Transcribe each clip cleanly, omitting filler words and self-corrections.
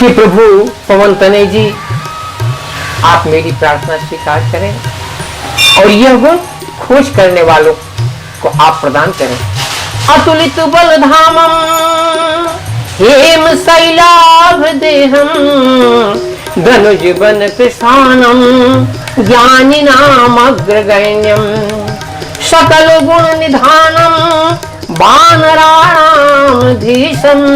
कि प्रभु पवन तनय जी, आप मेरी प्रार्थना स्वीकार करें और यह गुण खोज करने वालों को आप प्रदान करें। अतुलित बलधामम हेम शैलाभ देहम धनुज बन कृष्णानम ज्ञानिनाम अग्रगण्यम सकल गुण निधानम वानराणाम धीशम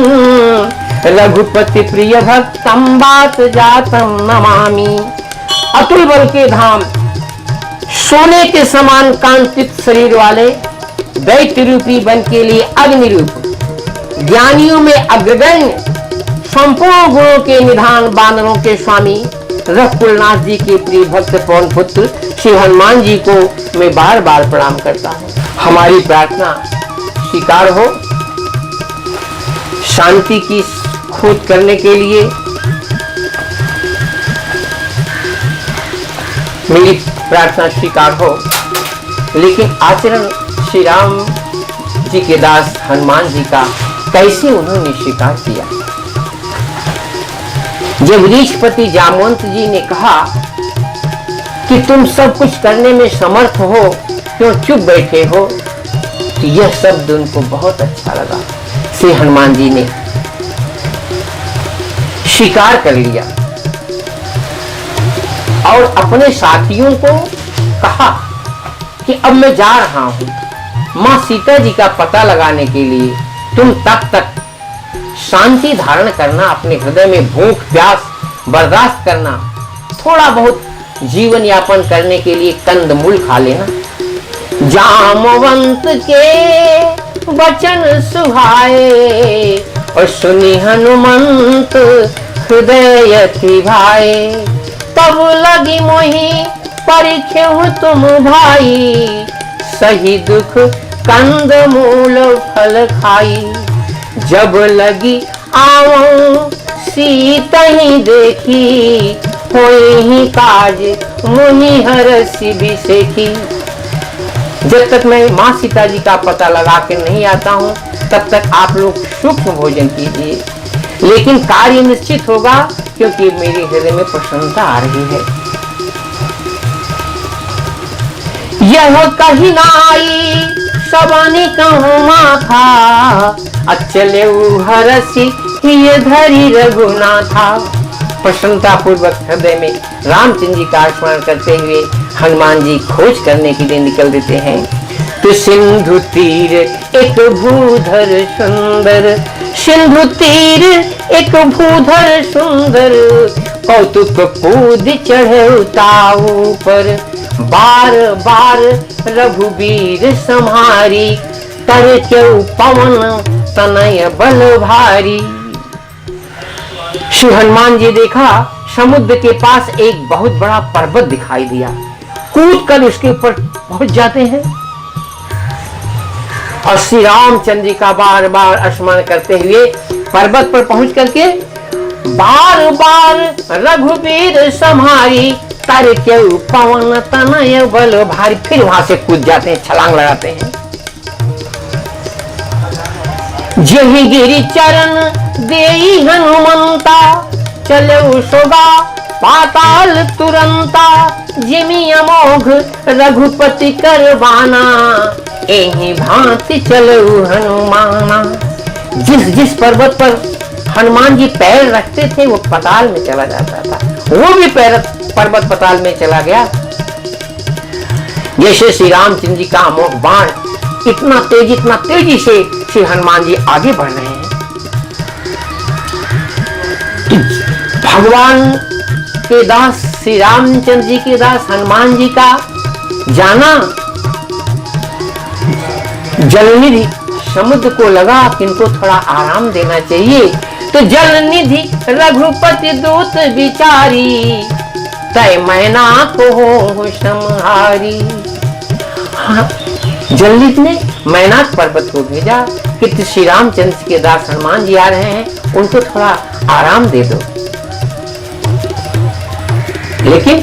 रघुपति प्रिय भक्तम बात जातम नमामि। अतुल बल के धाम, सोने के समान कांतित शरीर वाले, दैत्य रूपी वन के लिए अग्नि रूप, ज्ञानियों में अग्रगण्य, संपूर्ण गुणों के निधान, बानरों के स्वामी रघुकुलनाथ जी के प्रिय भक्त पवन पुत्र श्री हनुमान जी को मैं बार बार प्रणाम करता हूँ। हमारी प्रार्थना स्वीकार हो। शांति की खोज करने के लिए मेरी प्रार्थना स्वीकार हो, लेकिन आचरण श्री राम जी के दास हनुमान जी का कैसे उन्होंने स्वीकार किया। जब ऋषपति जामवंत जी ने कहा कि तुम सब कुछ करने में समर्थ हो, क्यों चुप बैठे हो, तो यह शब्द उनको बहुत अच्छा लगा। श्री हनुमान जी ने स्वीकार कर लिया और अपने साथियों को कहा कि अब मैं जा रहा हूं मां सीता जी का पता लगाने के लिए। तुम तब तक शांति धारण करना, अपने हृदय में भूख प्यास बर्दाश्त करना, थोड़ा बहुत जीवन यापन करने के लिए कंदमूल खा लेना। जामवंत के वचन सुहाए और सुनी हनुमंत हृदय थी भाए। तब लगी मोही परिख्यहु तुम भाई, सही दुख कंदमूल फल खाई। जब लगी आवं सीता ही देखी, होए ही काज मुनि हरसि बिसेखी। जब तक मैं माँ सीता जी का पता लगा के नहीं आता हूँ, तब तक आप लोग सूक्ष्म भोजन कीजिए, लेकिन कार्य निश्चित होगा, क्योंकि मेरे हृदय में प्रसन्नता आ रही है। यह कही नाई सबनी कहूँ माथा, अचले हरसि हिय धरि रघुनाथा। प्रसन्नता पूर्वक हृदय में रामचंद्र जी का स्मरण करते हुए हनुमान जी खोज करने के लिए निकल देते हैं। तो सिंधु तीर एक भूधर सुंदर, सिंधु तीर एक भूधर सुंदर, कौतुक कूद चढ़े उताऊ पर। बार बार रघुबीर सम्हारी, तर क्यों पवन तनय बल भारी। श्री हनुमान जी देखा समुद्र के पास एक बहुत बड़ा पर्वत दिखाई दिया, कूद कर उसके ऊपर पहुंच जाते हैं और श्री रामचंद्र जी का बार बार स्मरण करते हुए पर्वत पर पहुंच करके बार बार रघुबीर सम्हारी, तर क्यों पवन तनय बल भारी। फिर वहां से कूद जाते हैं, छलांग लगाते हैं। जही गिरि चरण देई हनुमंता, चले सोगा पाताल तुरंता। जिमि अमोघ रघुपति करवाना, एहि भांति चलऊ हनुमाना। जिस पर्वत पर हनुमान जी पैर रखते थे वो पाताल में चला जाता था, वो भी पर्वत पाताल में चला गया। जैसे श्री रामचंद्र जी का अमोघ बाण इतना तेजी से श्री हनुमान जी आगे बढ़ रहे हैं। तो भगवान के दास श्री रामचंद्र जी के दास हनुमान जी का जाना जलनिधि समुद्र को लगा कि इनको थोड़ा आराम देना चाहिए। तो जलनिधि रघुपति दूत विचारी, तय मैना को हो संहारी। हाँ, जलनिधि ने मैनाक पर्वत को भेजा कि श्री रामचंद्र के दास हनुमान जी आ रहे हैं, उनको थोड़ा आराम दे दो। लेकिन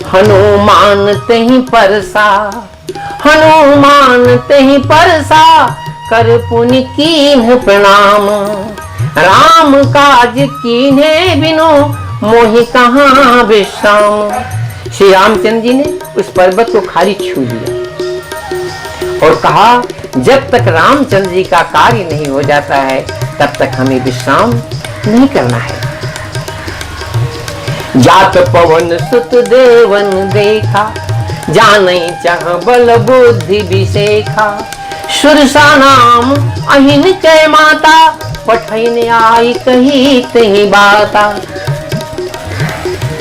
हनुमान तहीं परसा, हनुमान तहीं परसा, कर पुनि कीन्ह प्रणाम। राम काज कीन्हे बिनु मोहि कहाँ विश्राम। श्री रामचंद्र जी ने उस पर्वत को खाली छू लिया और कहा, जब तक रामचंद्र जी का कार्य नहीं हो जाता है तब तक हमें विश्राम नहीं करना है। जात पवन सुत देवन देखा, जानई चाह बल बुद्धि विशेखा। सुरसा नाम अहिन कै माता, पठैन आई कही तही बाता।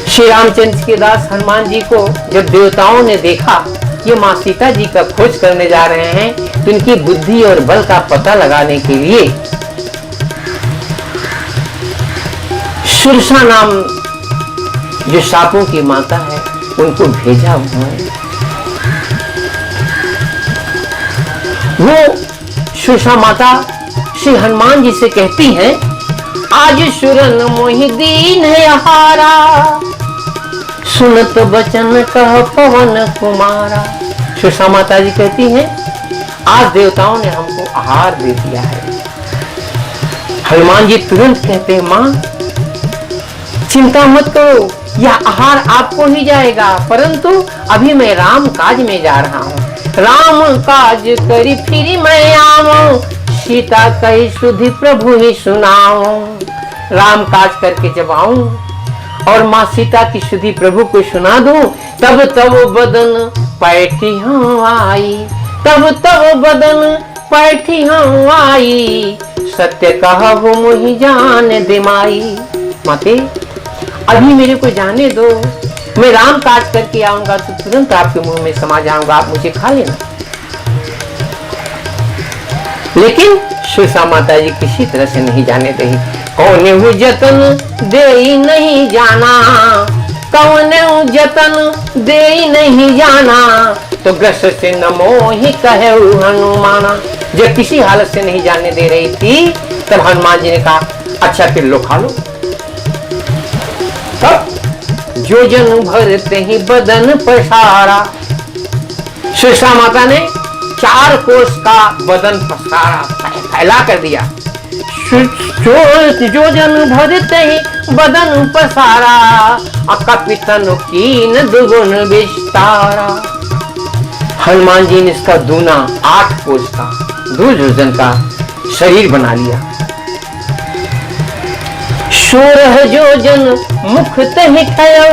श्री रामचंद्र के दास हनुमान जी को जब देवताओं ने देखा ये माँ सीता जी का खोज करने जा रहे हैं, तो इनकी बुद्धि और बल का पता लगाने के लिए सुरसा नाम जो सापों की माता है उनको भेजा उन्होंने। वो सुरसा माता श्री हनुमान जी से कहती हैं, आज सुरन मोहि दीन है हारा, सुनत बचन कह पवन कुमारा। सुरसा माता जी कहती हैं, आज देवताओं ने हमको आहार दे दिया है। हनुमान जी तुरंत कहते हैं, मां चिंता मत करो, यह आहार आपको ही जाएगा, परंतु अभी मैं राम काज में जा रहा हूँ। राम काज करी फिर मैं आऊं, सीता कही सुधि प्रभु ही सुनाऊं। राम काज करके जब आऊं और माँ सीता की सुधि प्रभु को सुना दूं, तब तब बदन पैठी हूँ आई, तब तब बदन पैठी हूँ आई। सत्य कहबो मोहि जान दिमाई। माते अभी मेरे को जाने दो, मैं राम काज करके आऊंगा तो तुरंत आपके मुंह में समा जाऊंगा, आप मुझे खा लेना। लेकिन सुरसा माता जी किसी तरह से नहीं जाने रही। कौन जतन दे नहीं जाना, कौन जतन दे नहीं जाना, तो ग्रस से न मोहि कहे हनुमाना। जब किसी हालत से नहीं जाने दे रही थी तब हनुमान जी ने कहा, अच्छा फिर लो खा लो। तब जो जन भरते ही बदन पसारा, सुरसा माता ने 4 कोस का बदन पसारा, फैला कर दिया। जो जन भरते ही बदन पसारा, अकपितन कीन दुगुन विस्तारा। हनुमान जी ने इसका दूना 8 कोस का दुर्योधन का शरीर बना लिया। 16 योजन मुख तहि खयो,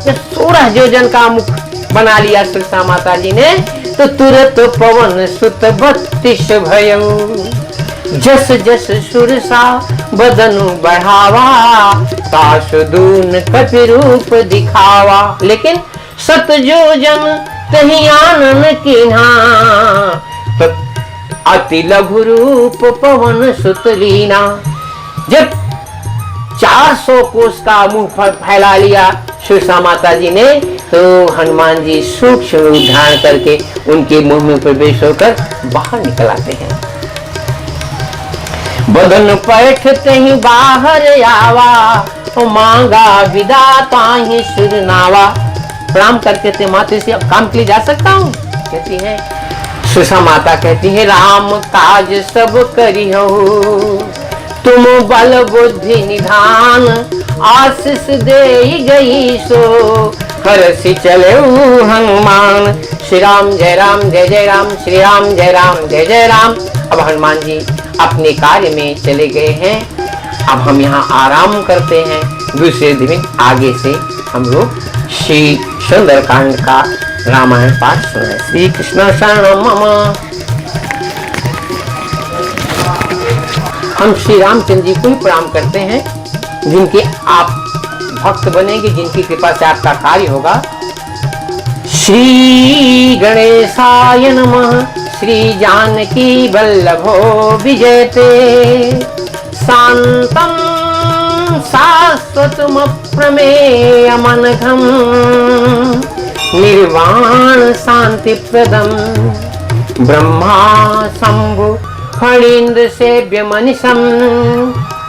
16 योजन का मुख बना लिया सुरसा माता जी ने, तो तुरंत पवन सुत 32 भयो। जस जस सुरसा बदनु बढ़ावा, तास दून कपि रूप दिखावा। लेकिन 7 योजन तहि आनन कीन्हा, तो अति लघु रूप पवन सुत लीना। जब 400 कोस का मुंह फैला लिया सुरसा माता जी ने, तो हनुमान जी सूक्ष्म रूप धारण करके उनके मुंह में प्रवेश होकर बाहर निकल आते हैं। बदन पैठते ही बाहर आवा, मांगा विदा ताहि सुरनावा। प्रणाम करके ते माते से काम के लिए जा सकता हूँ, कहती है सुरसा माता। कहती है, राम काज सब करी हो, तुम बल बुद्धि निधान, आशीष दे गई सो, हरसि चले हनुमान। श्री राम जय राम जय जय राम, श्री राम जय राम जय जय राम। अब हनुमान जी अपने कार्य में चले गए हैं। अब हम यहाँ आराम करते हैं। दूसरे दिन आगे से हम लोग श्री सुंदरकांड का रामायण पाठ सुने। श्री कृष्ण शरणम मम। हम श्री रामचंद्र जी को ही प्रणाम करते हैं, जिनके आप भक्त बनेंगे, जिनकी कृपा से आपका कार्य होगा। श्री गणेशाय नमः। श्री जानकी वल्लभो विजयते, शांतं शाश्वतम प्रमेयमनघं, निर्वाण शांति प्रदम, ब्रह्मा शंभु फणीन्द्र सेव्य मनीषं,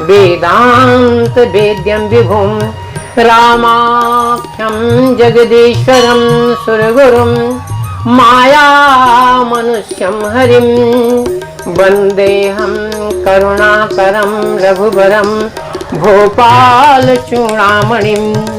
वेदांत वेद्यं विभुं, रामाख्यं जगदीश्वरं सुरगुरुं, माया मनुष्यं हरिं, वन्देऽहं करुणाकरं रघुवरं भोपाल चूड़ामणिम्।